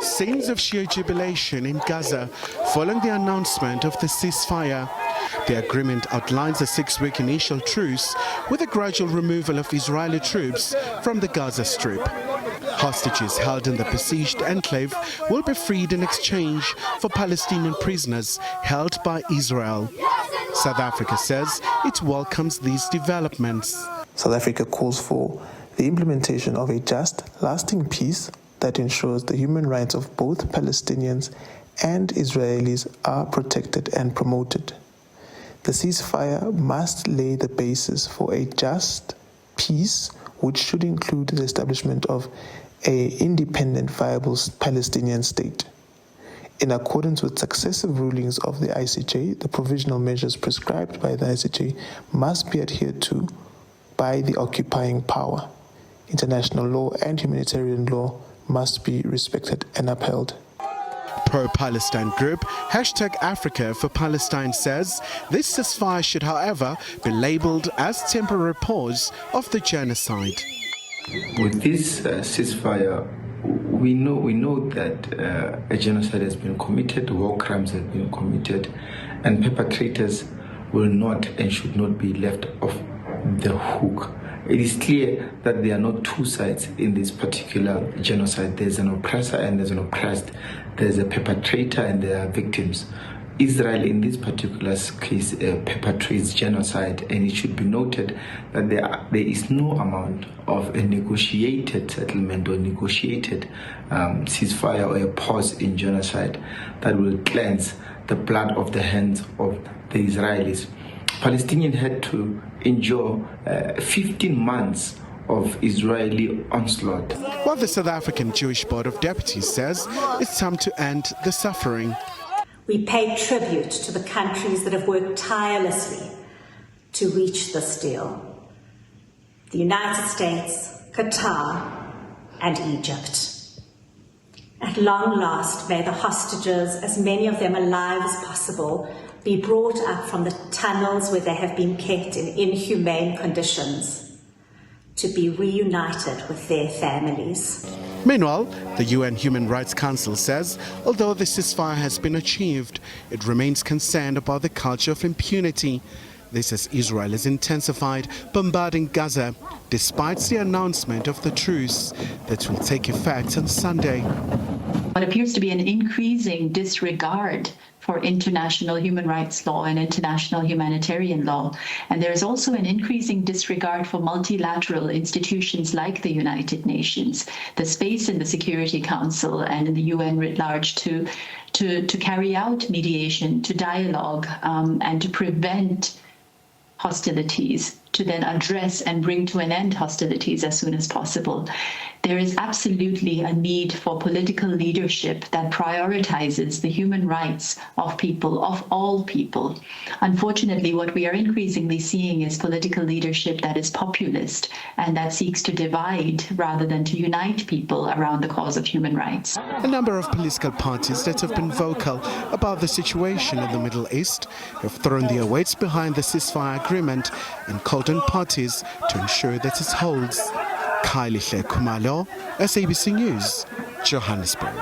Scenes of sheer jubilation in Gaza following the announcement of the ceasefire. The agreement outlines a 6-week initial truce with a gradual removal of Israeli troops from the Gaza Strip. Hostages held in the besieged enclave will be freed in exchange for Palestinian prisoners held by Israel. South Africa says it welcomes these developments. South Africa calls for the implementation of a just, lasting peace that ensures the human rights of both Palestinians and Israelis are protected and promoted. The ceasefire must lay the basis for a just peace, which should include the establishment of an independent, viable Palestinian state. In accordance with successive rulings of the ICJ, the provisional measures prescribed by the ICJ must be adhered to by the occupying power. International law and humanitarian law must be respected and upheld. Pro-Palestine group #Africa4Palestine says this ceasefire should, however, be labelled as temporary pause of the genocide. With this ceasefire, we know that a genocide has been committed, war crimes have been committed, and perpetrators will not and should not be left off the hook. It is clear that there are not two sides in this particular genocide. There's an oppressor and there's an oppressed. There's a perpetrator and there are victims. Israel, in this particular case, perpetrates genocide, and it should be noted that there is no amount of a negotiated settlement or negotiated ceasefire or a pause in genocide that will cleanse the blood of the hands of the Israelis. Palestinians had to endure 15 months of Israeli onslaught. While the South African Jewish Board of Deputies says it's time to end the suffering. We pay tribute to the countries that have worked tirelessly to reach this deal: the United States, Qatar, and Egypt. At long last, may the hostages, as many of them alive as possible, be brought up from the tunnels where they have been kept in inhumane conditions to be reunited with their families. Meanwhile, the UN Human Rights Council says although the ceasefire has been achieved, it remains concerned about the culture of impunity. This as Israel has intensified bombarding Gaza despite the announcement of the truce that will take effect on Sunday. What appears to be an increasing disregard for international human rights law and international humanitarian law. And there is also an increasing disregard for multilateral institutions like the United Nations, the space in the Security Council and in the UN writ large to carry out mediation, to dialogue, and to prevent hostilities, to then address and bring to an end hostilities as soon as possible. There is absolutely a need for political leadership that prioritizes the human rights of people, of all people. Unfortunately, what we are increasingly seeing is political leadership that is populist and that seeks to divide rather than to unite people around the cause of human rights. A number of political parties that have been vocal about the situation in the Middle East have thrown their weights behind the ceasefire agreement and called on parties to ensure that it holds. Khayelihle Khumalo, SABC News, Johannesburg.